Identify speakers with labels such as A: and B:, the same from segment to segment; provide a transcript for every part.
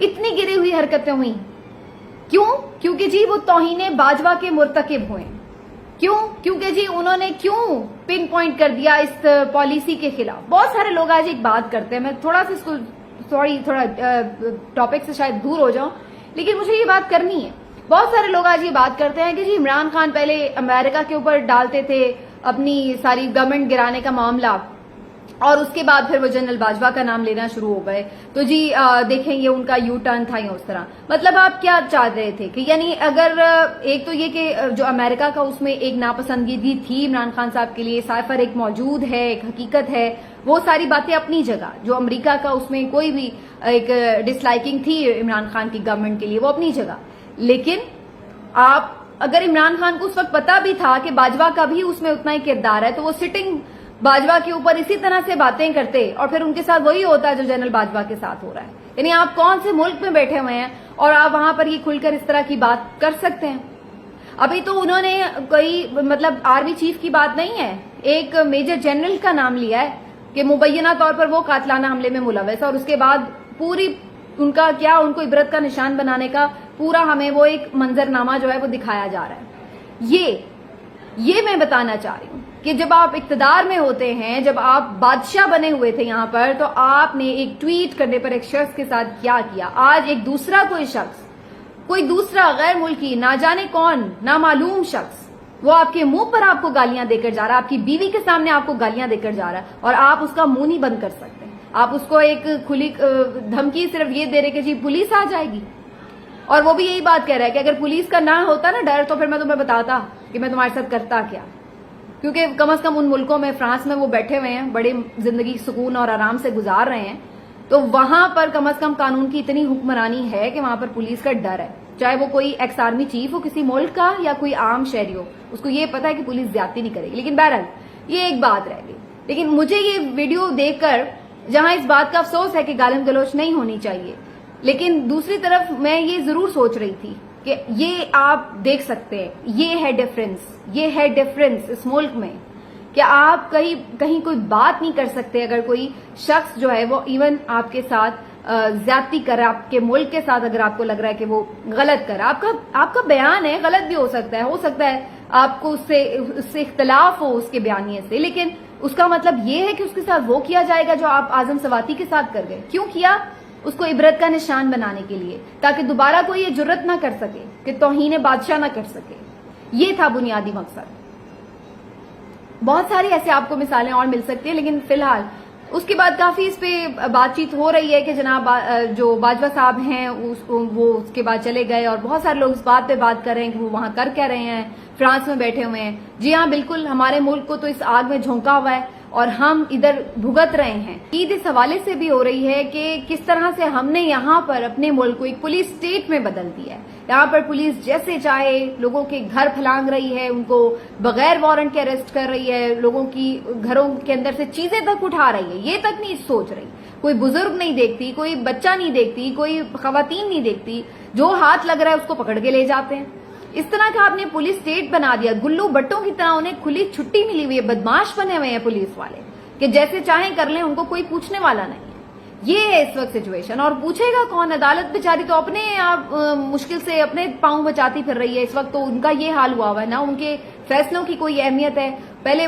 A: اتنی گری ہوئی حرکتیں ہوئی. کیوں؟ کیونکہ جی وہ توہین باجوہ کے مرتکب ہوئے. کیوں؟ کیونکہ جی انہوں نے کیوں پن پوائنٹ کر دیا اس پالیسی کے خلاف. بہت سارے لوگ آج ایک بات کرتے ہیں, میں تھوڑا سا اس کو تھوڑا ٹاپک سے شاید دور ہو جاؤں, لیکن مجھے یہ بات کرنی ہے. بہت سارے لوگ آج یہ بات کرتے ہیں کہ جی عمران خان پہلے امریکہ کے اوپر ڈالتے تھے اپنی ساری گورنمنٹ گرانے کا معاملہ, اور اس کے بعد پھر وہ جنرل باجوہ کا نام لینا شروع ہو گئے, تو جی دیکھیں یہ ان کا یو ٹرن تھا یا اس طرح. مطلب آپ کیا چاہ رہے تھے کہ یعنی اگر ایک تو یہ کہ جو امریکہ کا اس میں ایک ناپسندیدگی تھی عمران خان صاحب کے لیے, سائفر ایک موجود ہے, ایک حقیقت ہے, وہ ساری باتیں اپنی جگہ, جو امریکہ کا اس میں کوئی بھی ایک ڈس لائکنگ تھی عمران خان کی گورنمنٹ کے لیے وہ اپنی جگہ. لیکن آپ اگر عمران خان کو اس وقت پتا بھی تھا کہ باجوہ کا بھی اس میں اتنا ہی کردار ہے, تو وہ سٹنگ باجوہ کے اوپر اسی طرح سے باتیں کرتے اور پھر ان کے ساتھ وہی ہوتا ہے جو جنرل باجوہ کے ساتھ ہو رہا ہے. یعنی آپ کون سے ملک میں بیٹھے ہوئے ہیں اور آپ وہاں پر یہ کھل کر اس طرح کی بات کر سکتے ہیں؟ ابھی تو انہوں نے کوئی مطلب آرمی چیف کی بات نہیں ہے, ایک میجر جنرل کا نام لیا ہے کہ مبینہ طور پر وہ قاتلانہ حملے میں ملوث ہے, اور اس کے بعد پوری ان کا کیا ان کو عبرت کا نشان بنانے کا پورا ہمیں وہ ایک منظرنامہ جو ہے وہ دکھایا جا رہا ہے. یہ میں بتانا چاہ رہی ہوں کہ جب آپ اقتدار میں ہوتے ہیں, جب آپ بادشاہ بنے ہوئے تھے یہاں پر, تو آپ نے ایک ٹویٹ کرنے پر ایک شخص کے ساتھ کیا کیا. آج ایک دوسرا کوئی شخص, کوئی دوسرا غیر ملکی, نہ جانے کون, نامعلوم شخص, وہ آپ کے منہ پر آپ کو گالیاں دے کر جا رہا ہے, آپ کی بیوی کے سامنے آپ کو گالیاں دے کر جا رہا ہے, اور آپ اس کا منہ نہیں بند کر سکتے. آپ اس کو ایک کھلی دھمکی صرف یہ دے رہے کہ جی پولیس آ جائے گی, اور وہ بھی یہی بات کہہ رہا ہے کہ اگر پولیس کا نہ ہوتا نا ڈر, تو پھر میں تمہیں بتاتا کہ میں تمہارے ساتھ کرتا کیا. کیونکہ کم از کم ان ملکوں میں, فرانس میں وہ بیٹھے ہوئے ہیں, بڑی زندگی سکون اور آرام سے گزار رہے ہیں, تو وہاں پر کم از کم قانون کی اتنی حکمرانی ہے کہ وہاں پر پولیس کا ڈر ہے. چاہے وہ کوئی ایکس آرمی چیف ہو کسی ملک کا یا کوئی عام شہری ہو, اس کو یہ پتا ہے کہ پولیس زیادتی نہیں کرے گی. لیکن بہرحال یہ ایک بات رہ گئی. لیکن مجھے یہ ویڈیو دیکھ کر جہاں اس بات کا افسوس ہے کہ گالم گلوچ نہیں ہونی چاہیے, لیکن دوسری طرف میں یہ ضرور سوچ رہی تھی کہ یہ آپ دیکھ سکتے ہیں, یہ ہے ڈفرنس اس ملک میں, کہ آپ کہیں کوئی بات نہیں کر سکتے اگر کوئی شخص جو ہے وہ ایون آپ کے ساتھ زیادتی کر رہا ہے, آپ کے ملک کے ساتھ اگر آپ کو لگ رہا ہے کہ وہ غلط کر رہا ہے. آپ کا بیان ہے, غلط بھی ہو سکتا ہے آپ کو اس سے اختلاف ہو اس کے بیانیے سے, لیکن اس کا مطلب یہ ہے کہ اس کے ساتھ وہ کیا جائے گا جو آپ اعظم سواتی کے ساتھ کر گئے. کیوں کیا؟ اس کو عبرت کا نشان بنانے کے لیے, تاکہ دوبارہ کوئی یہ جرت نہ کر سکے کہ توہین بادشاہ نہ کر سکے. یہ تھا بنیادی مقصد. بہت ساری ایسے آپ کو مثالیں اور مل سکتی ہیں, لیکن فی الحال اس کے بعد کافی اس پہ بات چیت ہو رہی ہے کہ جناب جو باجوہ صاحب ہیں وہ اس کے بعد چلے گئے, اور بہت سارے لوگ اس بات پہ بات کر رہے ہیں کہ وہ وہاں کر کیا رہے ہیں, فرانس میں بیٹھے ہوئے ہیں. جی ہاں بالکل, ہمارے ملک کو تو اس آگ میں جھونکا ہوا ہے اور ہم ادھر بھگت رہے ہیں. عید اس حوالے سے بھی ہو رہی ہے کہ کس طرح سے ہم نے یہاں پر اپنے ملک کو ایک پولیس اسٹیٹ میں بدل دیا ہے. یہاں پر پولیس جیسے چاہے لوگوں کے گھر پھلانگ رہی ہے, ان کو بغیر وارنٹ کے اریسٹ کر رہی ہے, لوگوں کی گھروں کے اندر سے چیزیں تک اٹھا رہی ہے, یہ تک نہیں سوچ رہی. کوئی بزرگ نہیں دیکھتی, کوئی بچہ نہیں دیکھتی, کوئی خواتین نہیں دیکھتی, جو ہاتھ لگ رہا ہے اس کو پکڑ کے لے جاتے ہیں. اس طرح کا آپ نے پولیس اسٹیٹ بنا دیا, گلو بٹوں کی طرح انہیں کھلی چھٹی ملی ہوئی ہے, بدماش بنے ہوئے ہیں پولیس والے کہ جیسے چاہیں کر لیں, ان کو کوئی پوچھنے والا نہیں ہے. یہ ہے اس وقت سچویشن, اور پوچھے گا کون؟ عدالت بیچاری تو اپنے آپ مشکل سے اپنے پاؤں بچاتی پھر رہی ہے اس وقت. تو ان کا یہ حال ہوا ہے, نہ ان کے فیصلوں کی کوئی اہمیت ہے. پہلے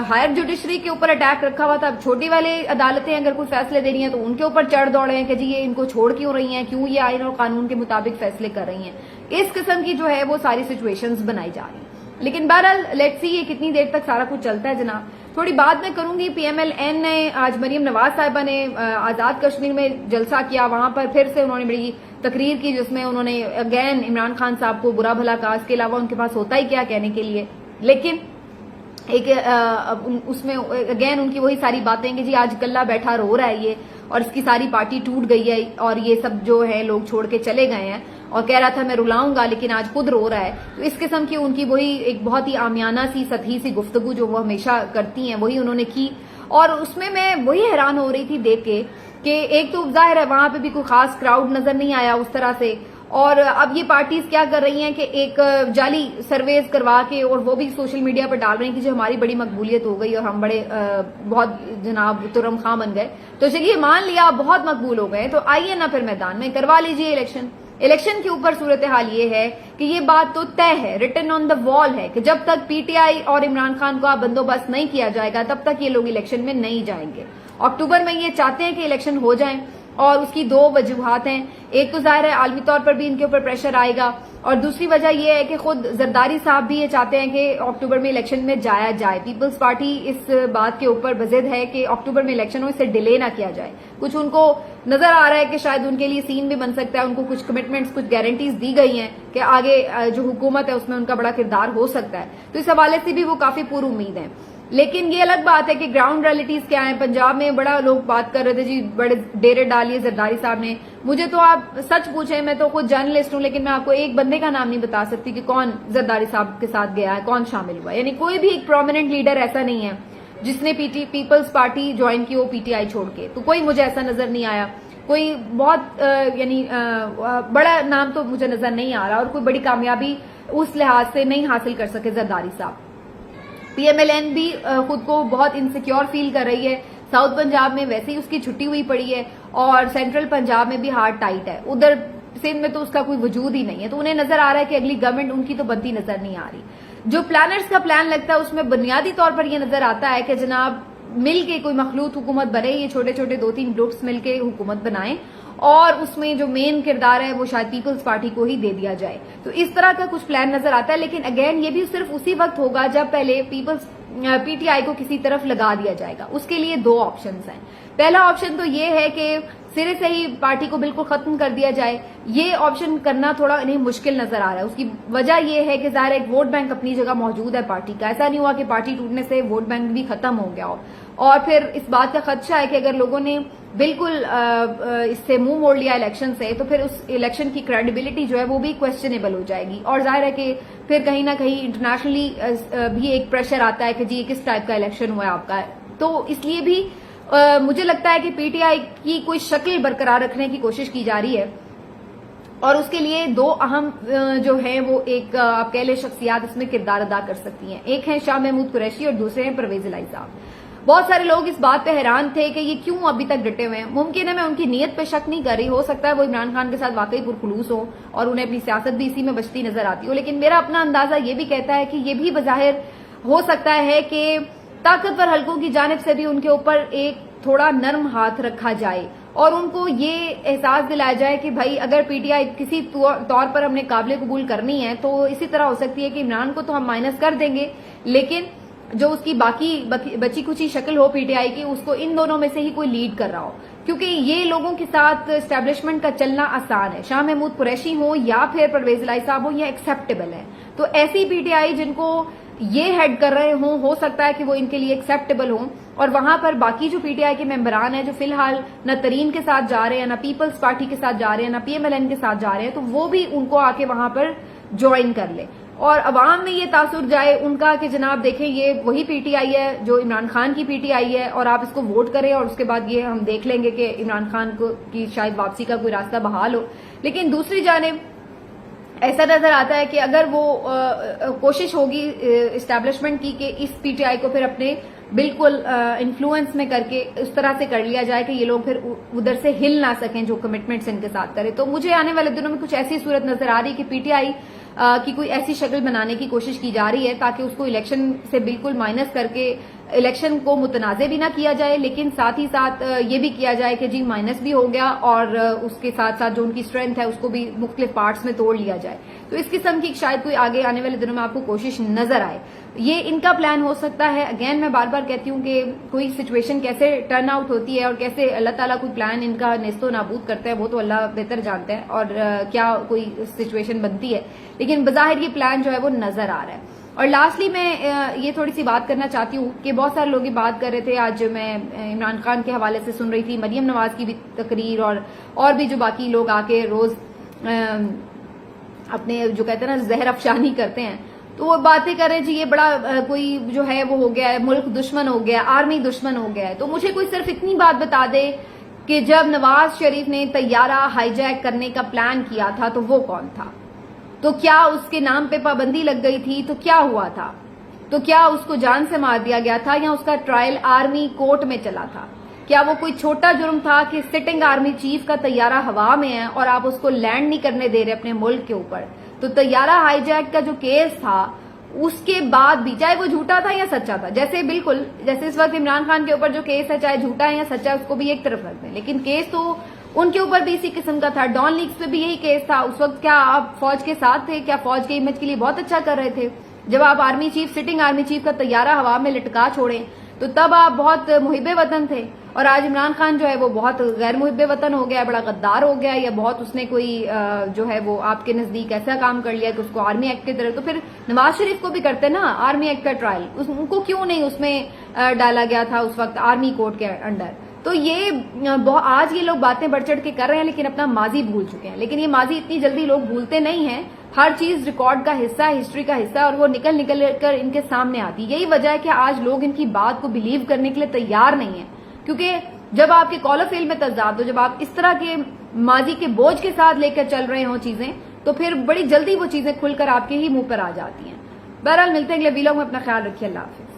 A: ہائر جوڈیشری کے اوپر اٹیک رکھا ہوا تھا, اب چھوٹی والے عدالتیں اگر کوئی فیصلے دے رہی ہیں تو ان کے اوپر چڑھ دوڑے ہیں کہ جی یہ ان کو چھوڑ کیوں رہی ہیں, کیوں یہ آئین اور قانون کے مطابق فیصلے کر رہی ہیں. اس قسم کی جو ہے وہ ساری سچویشنز بنائی جا رہی ہیں. لیکن بہرحال لیٹس سی یہ کتنی دیر تک سارا کچھ چلتا ہے جناب. تھوڑی بعد میں کروں گی. پی ایم ایل این نے آج مریم نواز صاحبہ نے آزاد کشمیر میں جلسہ کیا, وہاں پر پھر سے انہوں نے بڑی تقریر کی جس میں انہوں نے اگین عمران خان صاحب کو برا بھلا کہا. اس کے علاوہ ان کے پاس ہوتا ہی کیا کہنے کے لیے, لیکن ایک اس میں اگین ان کی وہی ساری باتیں کہ جی آج کلہ بیٹھا رو رہا ہے یہ, اور اس کی ساری پارٹی ٹوٹ گئی ہے, اور یہ سب جو ہے لوگ چھوڑ کے چلے گئے ہیں, اور کہہ رہا تھا میں رلاؤں گا لیکن آج خود رو رہا ہے. تو اس قسم کی ان کی وہی ایک بہت ہی عامیانہ سی سطحی سی گفتگو جو وہ ہمیشہ کرتی ہیں وہی انہوں نے کی. اور اس میں وہی حیران ہو رہی تھی دیکھ کے کہ ایک تو ظاہر ہے وہاں پہ بھی کوئی خاص کراؤڈ نظر نہیں آیا اس طرح سے, اور اب یہ پارٹیز کیا کر رہی ہیں کہ ایک جعلی سرویز کروا کے اور وہ بھی سوشل میڈیا پر ڈال رہے ہیں کہ جو ہماری بڑی مقبولیت ہو گئی اور ہم بڑے بہت جناب ترم خواہ بن گئے، تو چلیے مان لیا آپ بہت مقبول ہو گئے تو آئیے نا پھر میدان میں کروا لیجیے الیکشن کے اوپر صورتحال یہ ہے کہ یہ بات تو طے ہے، ریٹن آن دا وال ہے کہ جب تک پی ٹی آئی اور عمران خان کو بندوبست نہیں کیا جائے گا تب تک یہ لوگ الیکشن میں نہیں جائیں گے۔ اکتوبر میں یہ چاہتے ہیں کہ الیکشن ہو جائیں، اور اس کی دو وجوہات ہیں، ایک تو ظاہر ہے عالمی طور پر بھی ان کے اوپر پریشر آئے گا، اور دوسری وجہ یہ ہے کہ خود زرداری صاحب بھی یہ چاہتے ہیں کہ اکتوبر میں الیکشن میں جایا جائے۔ پیپلز پارٹی اس بات کے اوپر بضد ہے کہ اکتوبر میں الیکشن ہو، اسے ڈیلے نہ کیا جائے۔ کچھ ان کو نظر آ رہا ہے کہ شاید ان کے لیے سین بھی بن سکتا ہے، ان کو کچھ کمٹمنٹس، کچھ گارنٹیز دی گئی ہیں کہ آگے جو حکومت ہے اس میں ان کا بڑا کردار ہو سکتا ہے، تو اس حوالے سے بھی وہ کافی پر امید ہیں۔ لیکن یہ الگ بات ہے کہ گراؤنڈ ریئلٹیز کیا ہیں۔ پنجاب میں بڑا لوگ بات کر رہے تھے جی بڑے ڈیرے ڈالیے زرداری صاحب نے، مجھے تو آپ سچ پوچھیں، میں تو خود جرنلسٹ ہوں لیکن میں آپ کو ایک بندے کا نام نہیں بتا سکتی کہ کون زرداری صاحب کے ساتھ گیا ہے، کون شامل ہوا ہے، یعنی کوئی بھی ایک پرومیننٹ لیڈر ایسا نہیں ہے جس نے پیپلز پارٹی جوائن کی ہو پی ٹی آئی چھوڑ کے، تو کوئی مجھے ایسا نظر نہیں آیا، کوئی بہت یعنی بڑا نام تو مجھے نظر نہیں آ رہا، اور کوئی بڑی کامیابی اس لحاظ سے نہیں حاصل کر سکے زرداری صاحب۔ پی ایم ایل این بھی خود کو بہت انسیکیور فیل کر رہی ہے، ساؤتھ پنجاب میں ویسے ہی اس کی چھٹی ہوئی پڑی ہے، اور سینٹرل پنجاب میں بھی ہارڈ ٹائٹ ہے، ادھر سندھ میں تو اس کا کوئی وجود ہی نہیں ہے، تو انہیں نظر آ رہا ہے کہ اگلی گورنمنٹ ان کی تو بنتی نظر نہیں آ رہی۔ جو پلانرز کا پلان لگتا ہے اس میں بنیادی طور پر یہ نظر آتا ہے کہ جناب مل کے کوئی مخلوط حکومت بنے، یہ چھوٹے چھوٹے 2-3 گروپس مل کے حکومت بنائیں، اور اس میں جو مین کردار ہے وہ شاید پیپلز پارٹی کو ہی دے دیا جائے، تو اس طرح کا کچھ پلان نظر آتا ہے۔ لیکن اگین یہ بھی صرف اسی وقت ہوگا جب پہلے پی ٹی آئی کو کسی طرف لگا دیا جائے گا۔ اس کے لیے 2 آپشنز ہیں۔ پہلا آپشن تو یہ ہے کہ سرے سے ہی پارٹی کو بالکل ختم کر دیا جائے، یہ آپشن کرنا تھوڑا انہیں مشکل نظر آ رہا ہے۔ اس کی وجہ یہ ہے کہ ظاہر ایک ووٹ بینک اپنی جگہ موجود ہے پارٹی کا، ایسا نہیں ہوا کہ پارٹی ٹوٹنے سے ووٹ بینک بھی ختم ہو گیا ہو، اور پھر اس بات کا خدشہ ہے کہ اگر لوگوں نے بالکل اس سے منہ موڑ لیا الیکشن سے تو پھر اس الیکشن کی کریڈیبلٹی جو ہے وہ بھی کوشچنیبل ہو جائے گی، اور ظاہر ہے کہ پھر کہیں نہ کہیں انٹرنیشنلی بھی ایک پریشر آتا ہے کہ جی یہ کس ٹائپ کا الیکشن ہوا ہے آپ کا، تو اس لیے بھی مجھے لگتا ہے کہ پی ٹی آئی کی کوئی شکل برقرار رکھنے کی کوشش کی جا رہی ہے، اور اس کے لیے 2 اہم جو ہیں وہ ایک آپ کہہ لیں شخصیات اس میں کردار ادا کر سکتی ہیں، ایک ہیں شاہ محمود قریشی اور دوسرے ہیں پرویز الہی صاحب۔ بہت سارے لوگ اس بات پہ حیران تھے کہ یہ کیوں ابھی تک ڈٹے ہوئے ہیں۔ ممکن ہے میں ان کی نیت پہ شک نہیں کر رہی، ہو سکتا ہے وہ عمران خان کے ساتھ واقعی پرخلوص ہو اور انہیں اپنی سیاست بھی اسی میں بچتی نظر آتی ہو، لیکن میرا اپنا اندازہ یہ بھی کہتا ہے کہ یہ بھی بظاہر ہو سکتا ہے کہ طاقتور حلقوں کی جانب سے بھی ان کے اوپر ایک تھوڑا نرم ہاتھ رکھا جائے، اور ان کو یہ احساس دلایا جائے کہ بھائی اگر پی ٹی آئی کسی طور پر ہم نے قابل قبول کرنی ہے تو اسی طرح ہو سکتی ہے کہ عمران کو تو ہم مائنس کر دیں گے، لیکن جو اس کی باقی بچی کچی شکل ہو پی ٹی آئی کی، اس کو ان دونوں میں سے ہی کوئی لیڈ کر رہا ہو، کیونکہ یہ لوگوں کے ساتھ اسٹیبلشمنٹ کا چلنا آسان ہے، شاہ محمود قریشی ہو یا پھر پرویز الہی صاحب ہو، یہ ایکسیپٹیبل ہے، تو ایسی پی ٹی آئی جن کو یہ ہیڈ کر رہے ہوں ہو سکتا ہے کہ وہ ان کے لیے ایکسیپٹیبل ہوں، اور وہاں پر باقی جو پی ٹی آئی کے ممبران ہیں جو فی الحال نہ ترین کے ساتھ جا رہے ہیں، نہ پیپلز پارٹی کے ساتھ جا رہے ہیں، نہ پی ایم ایل این کے ساتھ جا رہے ہیں، تو وہ بھی ان کو آ کے وہاں پر جوائن کر لے، اور عوام میں یہ تاثر جائے ان کا کہ جناب دیکھیں یہ وہی پی ٹی آئی ہے جو عمران خان کی پی ٹی آئی ہے، اور آپ اس کو ووٹ کریں اور اس کے بعد یہ ہم دیکھ لیں گے کہ عمران خان کی شاید واپسی کا کوئی راستہ بحال ہو۔ لیکن دوسری جانب ایسا نظر آتا ہے کہ اگر وہ کوشش ہوگی اسٹیبلشمنٹ کی کہ اس پی ٹی آئی کو پھر اپنے بالکل انفلوئنس میں کر کے اس طرح سے کر لیا جائے کہ یہ لوگ پھر ادھر سے ہل نہ سکیں جو کمٹمنٹس ان کے ساتھ کرے، تو مجھے آنے والے دنوں میں کچھ ایسی صورت نظر آ رہی کہ پی ٹی آئی کی کوئی ایسی شکل بنانے کی کوشش کی جا رہی ہے تاکہ اس کو الیکشن سے بالکل مائنس کر کے الیکشن کو متنازع بھی نہ کیا جائے، لیکن ساتھ ہی ساتھ یہ بھی کیا جائے کہ جی مائنس بھی ہو گیا اور اس کے ساتھ ساتھ جو ان کی اسٹرینتھ ہے اس کو بھی مختلف پارٹس میں توڑ لیا جائے، تو اس قسم کی شاید کوئی آگے آنے والے دنوں میں آپ کو کوشش نظر آئے، یہ ان کا پلان ہو سکتا ہے۔ اگین میں بار بار کہتی ہوں کہ کوئی سچویشن کیسے ٹرن آؤٹ ہوتی ہے اور کیسے اللہ تعالیٰ کوئی پلان ان کا نیست و نابود کرتا ہے وہ تو اللہ بہتر جانتے ہیں، اور کیا کوئی سچویشن بنتی ہے، لیکن بظاہر یہ پلان جو ہے وہ نظر آ رہا ہے۔ اور لاسٹلی میں یہ تھوڑی سی بات کرنا چاہتی ہوں کہ بہت سارے لوگ یہ بات کر رہے تھے، آج میں عمران خان کے حوالے سے سن رہی تھی، مریم نواز کی بھی تقریر اور بھی جو باقی لوگ آ کے روز اپنے جو کہتے ہیں نا زہر افشانی کرتے ہیں، تو وہ باتیں کر رہے جی یہ بڑا کوئی جو ہے وہ ہو گیا ہے، ملک دشمن ہو گیا، آرمی دشمن ہو گیا ہے، تو مجھے کوئی صرف اتنی بات بتا دے کہ جب نواز شریف نے طیارہ ہائی جیک کرنے کا پلان کیا تھا تو وہ کون تھا، تو کیا اس کے نام پہ پابندی لگ گئی تھی، تو کیا ہوا تھا، تو کیا اس کو جان سے مار دیا گیا تھا یا اس کا ٹرائل آرمی کورٹ میں چلا تھا، کیا وہ کوئی چھوٹا جرم تھا کہ سٹنگ آرمی چیف کا طیارہ ہوا میں ہے اور آپ اس کو لینڈ نہیں کرنے دے رہے اپنے ملک کے اوپر۔ تو طیارہ ہائی جیک کا جو کیس تھا اس کے بعد بھی چاہے وہ جھوٹا تھا یا سچا تھا، جیسے بالکل جیسے اس وقت عمران خان کے اوپر جو کیس ہے چاہے جھوٹا ہے یا سچا ہے اس کو بھی ایک طرف رکھ دیں، لیکن کیس تو ان کے اوپر بھی اسی قسم کا تھا۔ ڈان لیکس پہ بھی یہی کیس تھا، اس وقت کیا آپ فوج کے ساتھ تھے، کیا فوج کے امیج کے لیے بہت اچھا کر رہے تھے؟ جب آپ army chief sitting army chief کا طیارہ ہوا میں لٹکا چھوڑیں تو تب آپ بہت محب وطن تھے، اور آج عمران خان جو ہے وہ بہت غیر محب وطن ہو گیا، بڑا غدار ہو گیا، یا بہت اس نے کوئی جو ہے وہ آپ کے نزدیک ایسا کام کر لیا کہ اس کو آرمی ایکٹ کی طرح، تو پھر نواز شریف کو بھی کرتے نا آرمی ایکٹ کا ٹرائل، ان کو کیوں نہیں اس میں ڈالا گیا تھا اس وقت آرمی کورٹ کے انڈر؟ تو یہ آج یہ لوگ باتیں بڑھ چڑھ کے کر رہے ہیں لیکن اپنا ماضی بھول چکے ہیں، لیکن یہ ماضی اتنی جلدی لوگ بھولتے نہیں ہیں، ہر چیز ریکارڈ کا حصہ ہے، ہسٹری کا حصہ ہے، اور وہ نکل کر ان کے سامنے آتی۔ یہی وجہ ہے کہ آج لوگ ان کی بات کو بلیو کرنے کے لیے تیار نہیں ہیں، کیونکہ جب آپ کے کال آف فیل میں تضاد ہو، جب آپ اس طرح کے ماضی کے بوجھ کے ساتھ لے کر چل رہے ہوں چیزیں، تو پھر بڑی جلدی وہ چیزیں کھل کر آپ کے ہی منہ پر آ جاتی ہیں۔ بہرحال ملتے ہیں اگلے ویلاگ میں، اپنا خیال رکھیے، اللہ حافظ۔